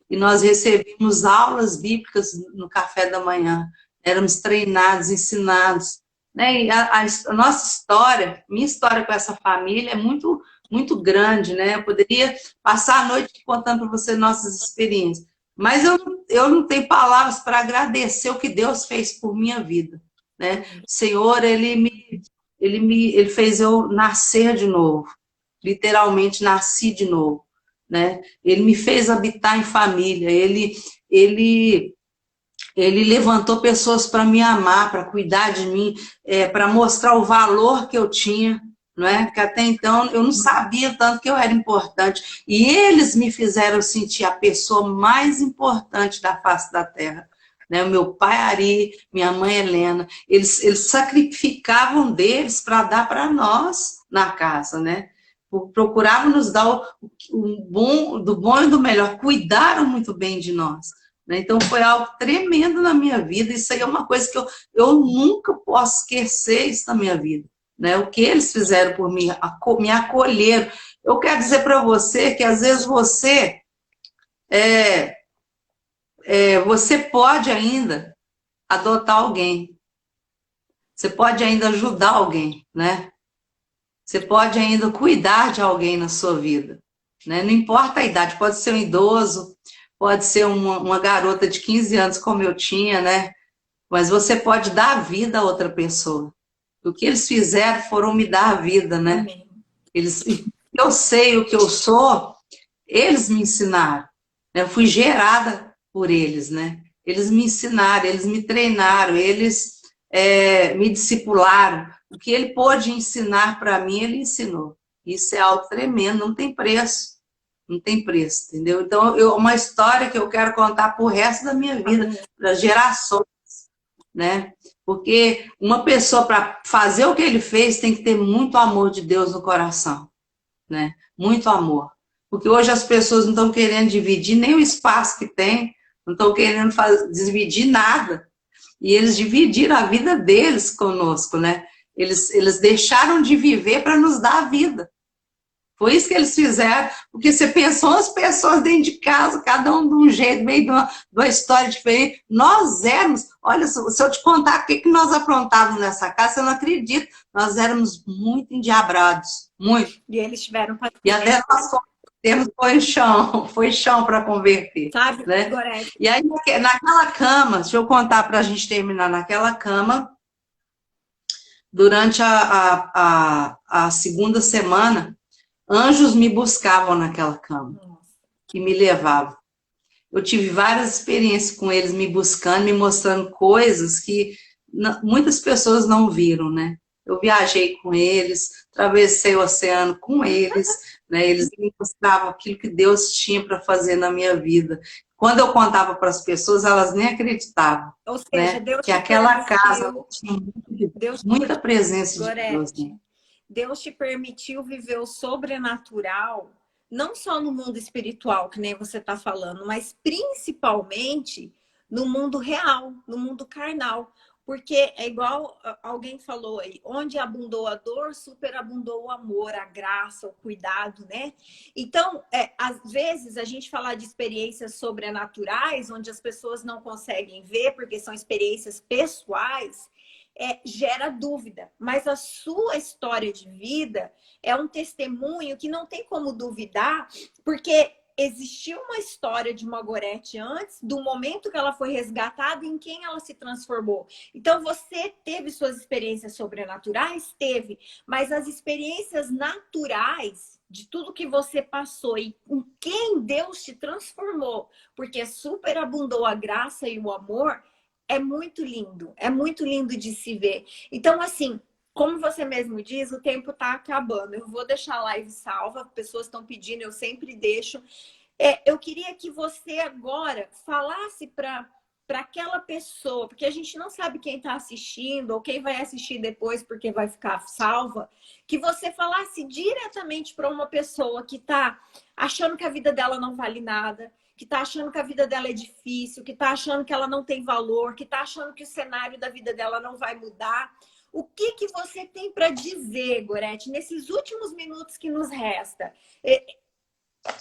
E nós recebíamos aulas bíblicas no café da manhã. Éramos treinados, ensinados. Né? E a nossa história, minha história com essa família é muito, muito grande, né? Eu poderia passar a noite contando para você nossas experiências. Mas eu não tenho palavras para agradecer o que Deus fez por minha vida, né? O Senhor, ele fez eu nascer de novo, literalmente nasci de novo, né? Ele me fez habitar em família, ele, ele levantou pessoas para me amar, para cuidar de mim, para mostrar o valor que eu tinha, não é? Porque até então eu não sabia tanto que eu era importante. E eles me fizeram sentir a pessoa mais importante da face da terra. Né? O meu pai Ari, minha mãe Helena, eles sacrificavam deles para dar para nós na casa, né? Procuravam nos dar o bom, do bom e do melhor, cuidaram muito bem de nós. Né? Então foi algo tremendo na minha vida, isso aí é uma coisa que eu nunca posso esquecer isso na minha vida. Né? O que eles fizeram por mim, me acolheram. Eu quero dizer para você que às vezes você pode ainda adotar alguém, você pode ainda ajudar alguém, né? Você pode ainda cuidar de alguém na sua vida, né? Não importa a idade, pode ser um idoso, pode ser uma garota de 15 anos como eu tinha, né? Mas você pode dar vida a outra pessoa. O que eles fizeram foram me dar a vida, né? Amém. Eu sei o que eu sou, eles me ensinaram. Eu fui gerada por eles, né? Eles me ensinaram, eles me treinaram, eles me discipularam. O que ele pôde ensinar para mim, ele ensinou. Isso é algo tremendo, não tem preço. Não tem preço, entendeu? Então, uma história que eu quero contar pro resto da minha vida, para gerações, né? Porque uma pessoa, para fazer o que ele fez, tem que ter muito amor de Deus no coração, né? Muito amor. Porque hoje as pessoas não estão querendo dividir nem o espaço que tem, não estão querendo dividir nada. E eles dividiram a vida deles conosco, né? Eles deixaram de viver para nos dar a vida. Foi isso que eles fizeram, porque você pensou as pessoas dentro de casa, cada um de um jeito, meio de uma história diferente. Nós éramos, olha, se eu te contar o que nós aprontávamos nessa casa, você não acredita. Nós éramos muito endiabrados, muito. E eles tiveram paciência. E até nós temos foi chão para converter. Sabe, né? Gorete? E aí, naquela cama, deixa eu contar para a gente terminar, naquela cama, durante a segunda semana, anjos me buscavam naquela cama e me levavam. Eu tive várias experiências com eles me buscando, me mostrando coisas que muitas pessoas não viram, né? Eu viajei com eles, atravessei o oceano com eles, né? Eles me mostravam aquilo que Deus tinha para fazer na minha vida. Quando eu contava para as pessoas, elas nem acreditavam. Ou seja, né? Deus que te aquela casa permitiu, tinha muita presença de Deus. Né? Deus te permitiu viver o sobrenatural, não só no mundo espiritual, que nem você está falando, mas principalmente no mundo real, no mundo carnal. Porque é igual alguém falou aí, onde abundou a dor, superabundou o amor, a graça, o cuidado, né? Então, às vezes, a gente falar de experiências sobrenaturais, onde as pessoas não conseguem ver, porque são experiências pessoais, gera dúvida. Mas a sua história de vida é um testemunho que não tem como duvidar, porque existiu uma história de uma Gorete antes, do momento que ela foi resgatada e em quem ela se transformou. Então, você teve suas experiências sobrenaturais? Teve. Mas as experiências naturais de tudo que você passou e em quem Deus te transformou, porque superabundou a graça e o amor, é muito lindo de se ver. Então, assim, como você mesmo diz, o tempo está acabando. Eu vou deixar a live salva, pessoas estão pedindo, eu sempre deixo. Eu queria que você agora falasse para aquela pessoa, porque a gente não sabe quem está assistindo ou quem vai assistir depois porque vai ficar salva, que você falasse diretamente para uma pessoa que está achando que a vida dela não vale nada, que está achando que a vida dela é difícil, que está achando que ela não tem valor, que está achando que o cenário da vida dela não vai mudar. O que você tem para dizer, Gorete, nesses últimos minutos que nos resta?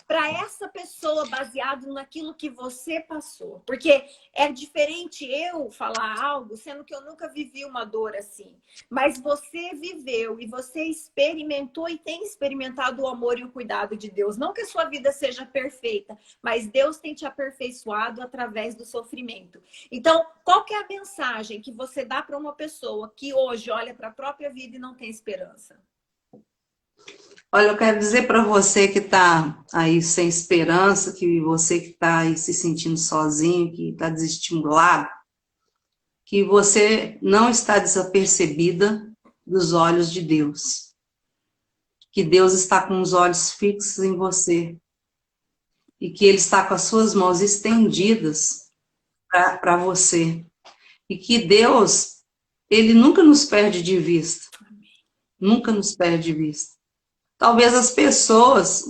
para essa pessoa baseado naquilo que você passou. Porque é diferente eu falar algo, sendo que eu nunca vivi uma dor assim. Mas você viveu e você experimentou e tem experimentado o amor e o cuidado de Deus. Não que a sua vida seja perfeita, mas Deus tem te aperfeiçoado através do sofrimento. Então, qual que é a mensagem que você dá para uma pessoa que hoje olha para a própria vida e não tem esperança? Olha, eu quero dizer para você que está aí sem esperança, que você que está aí se sentindo sozinho, que está desestimulado, que você não está desapercebida dos olhos de Deus. Que Deus está com os olhos fixos em você. E que Ele está com as suas mãos estendidas para você. E que Deus, Ele nunca nos perde de vista. Nunca nos perde de vista. Talvez as pessoas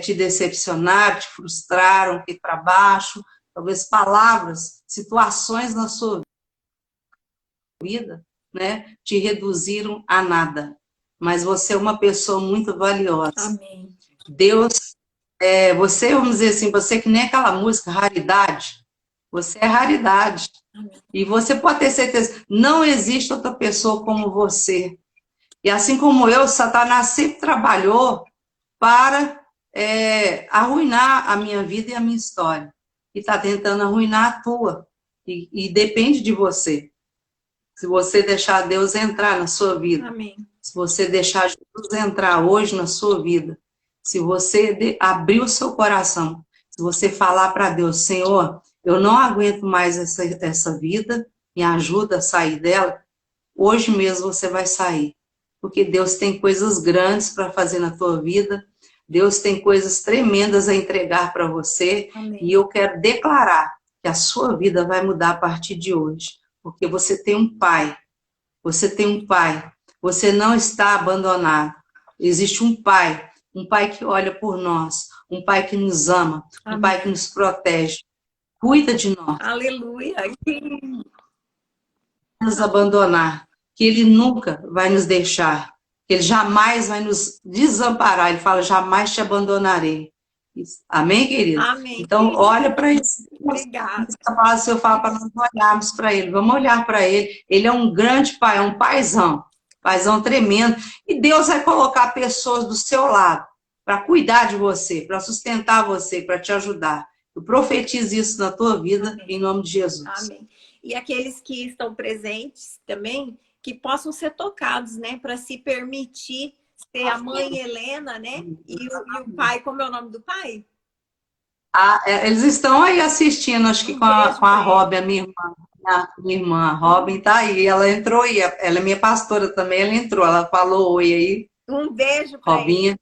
te decepcionaram, te frustraram, te para baixo, talvez palavras, situações na sua vida, né, te reduziram a nada. Mas você é uma pessoa muito valiosa. Amém. Deus, você, vamos dizer assim, você que nem aquela música, raridade, você é raridade. Amém. E você pode ter certeza, não existe outra pessoa como você. E assim como eu, Satanás sempre trabalhou para arruinar a minha vida e a minha história. E está tentando arruinar a tua. E depende de você. Se você deixar Deus entrar na sua vida. Amém. Se você deixar Jesus entrar hoje na sua vida. Se você abrir o seu coração. Se você falar para Deus, Senhor, eu não aguento mais essa vida. Me ajuda a sair dela. Hoje mesmo você vai sair. Porque Deus tem coisas grandes para fazer na tua vida, Deus tem coisas tremendas a entregar para você, Amém. E eu quero declarar que a sua vida vai mudar a partir de hoje, porque você tem um pai, você não está abandonado, existe um pai que olha por nós, um pai que nos ama, Amém. Um pai que nos protege, cuida de nós. Aleluia! Nos abandonar, que Ele nunca vai nos deixar, que Ele jamais vai nos desamparar. Ele fala, jamais te abandonarei. Amém, querido? Amém. Então, olha para isso. Obrigada. Se eu falo para nós olharmos para Ele, vamos olhar para Ele. Ele é um grande pai, é um paizão tremendo. E Deus vai colocar pessoas do seu lado para cuidar de você, para sustentar você, para te ajudar. Eu profetizo isso na tua vida, Amém. Em nome de Jesus. Amém. E aqueles que estão presentes também, que possam ser tocados, né? Para se permitir ser a mãe Helena, né? E o pai, como é o nome do pai? Eles estão aí assistindo, acho que com a Robin, a minha irmã, a Robin tá aí, ela entrou aí, ela é minha pastora também, ela entrou, ela falou oi aí. Um beijo para Robinha.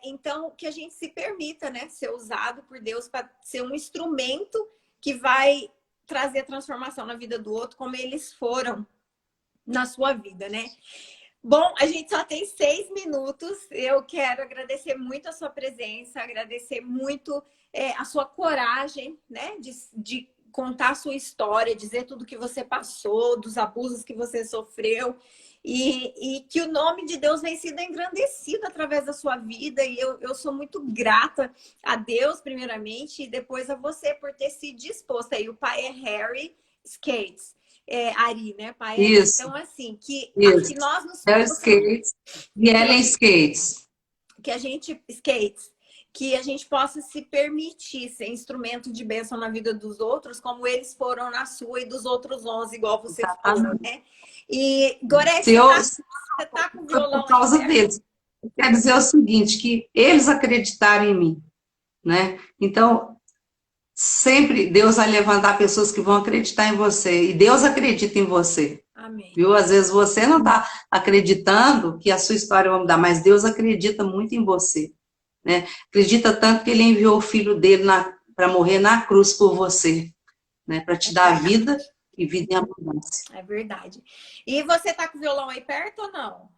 Então, que a gente se permita, né? Ser usado por Deus para ser um instrumento que vai trazer transformação na vida do outro, como eles foram na sua vida, né? Bom, a gente só tem 6 minutos. Eu quero agradecer muito a sua presença, agradecer muito a sua coragem, né? De contar a sua história, dizer tudo que você passou, dos abusos que você sofreu. E que o nome de Deus vem sido engrandecido através da sua vida. E eu sou muito grata a Deus, primeiramente, e depois a você por ter se disposto. Aí o pai é Harry Skates. Ari, né, pai? Isso. Então, assim, que nós nos Harry Skates e Ellen Skates. Que a gente possa se permitir ser instrumento de bênção na vida dos outros, como eles foram na sua e dos outros 11, igual você falou, né? E, Gorete, você tá com o violão por causa deles. Quer dizer o seguinte, que eles acreditaram em mim, né? Então, sempre Deus vai levantar pessoas que vão acreditar em você. E Deus acredita em você. Amém. Viu? Às vezes você não está acreditando que a sua história vai mudar, mas Deus acredita muito em você. Né? Acredita tanto que Ele enviou o Filho dele para morrer na cruz por você. Né? Para te dar vida e vida em abundância. É verdade. E você tá com o violão aí perto ou não?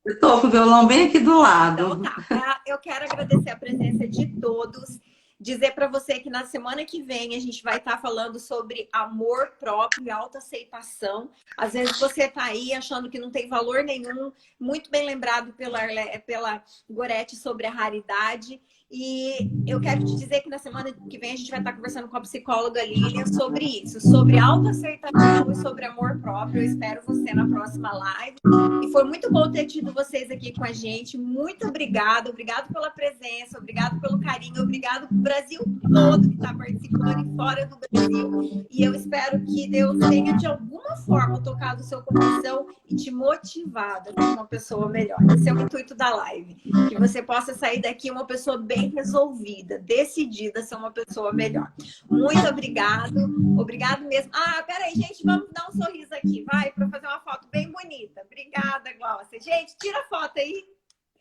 Eu estou com o violão bem aqui do lado. Então tá. Eu quero agradecer a presença de todos. Dizer para você que na semana que vem a gente vai estar falando sobre amor próprio e autoaceitação. Às vezes você está aí achando que não tem valor nenhum, muito bem lembrado pela Gorete sobre a raridade. E eu quero te dizer que na semana que vem a gente vai estar conversando com a psicóloga Lilian sobre isso, sobre autoaceitação e sobre amor próprio. Eu espero você na próxima live. E foi muito bom ter tido vocês aqui com a gente. Muito obrigada. Obrigado pela presença, obrigado pelo carinho, obrigado pro Brasil todo que está participando e fora do Brasil. E eu espero que Deus tenha, de alguma forma, tocado o seu coração e te motivado a ser uma pessoa melhor. Esse é o intuito da live. Que você possa sair daqui uma pessoa bem resolvida, decidida a ser uma pessoa melhor. Muito obrigado. Obrigado mesmo. Ah, peraí, gente, vamos dar um sorriso aqui, vai, para fazer uma foto bem bonita. Obrigada, Glaucia. Gente, tira a foto aí.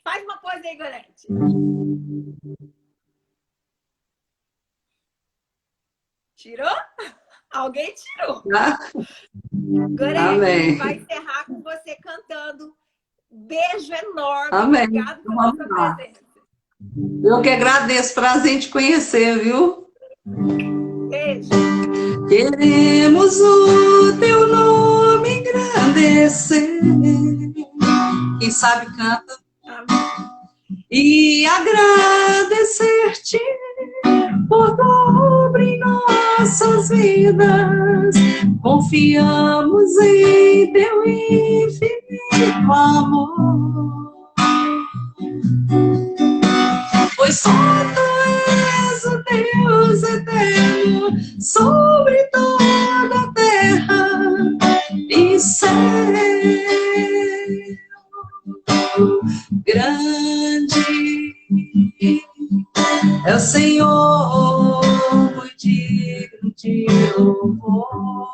Faz uma pose aí, Gorete. Tirou? Alguém tirou. Gorete, a gente vai encerrar com você cantando. Beijo enorme. Amém. Obrigado pela sua presença. Eu que agradeço, prazer em te conhecer, viu? Beijo. Queremos o teu nome engrandecer. Quem sabe canta. Amém. E agradecer-te por dobro em nossas vidas. Confiamos em teu infinito amor. Pois só tu és o Deus eterno sobre toda a terra e céu. Grande é o Senhor, muito digno de louvor.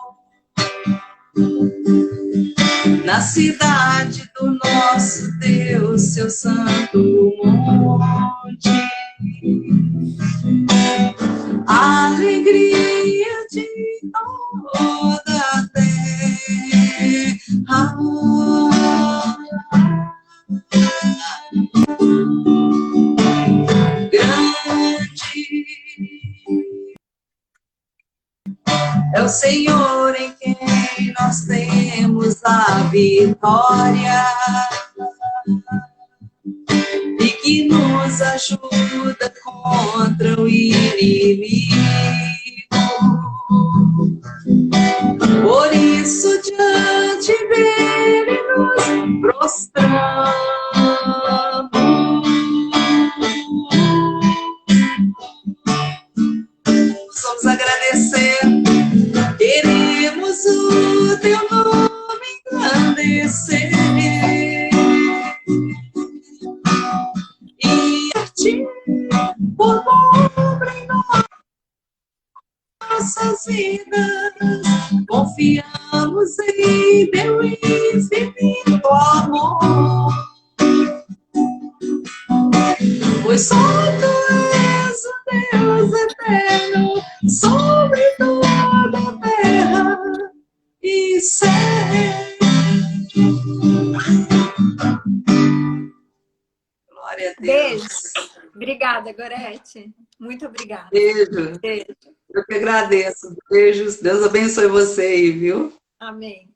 Na cidade do nosso Deus, seu santo monte, a alegria de toda a terra. Grande é o Senhor em quem nós temos a vitória e que nos ajuda contra o inimigo. Por isso, diante dele nos prostramos. Vamos agradecer. Queremos o teu nome engrandecer e te por dobro em nossas vidas. Confiamos em teu infinito amor. Pois só tu és o Deus eterno sobre toda a terra e céu. Glória a Deus. Beijo. Obrigada, Gorete. Muito obrigada. Beijo. Beijo. Eu que agradeço. Beijos. Deus abençoe você aí, viu? Amém.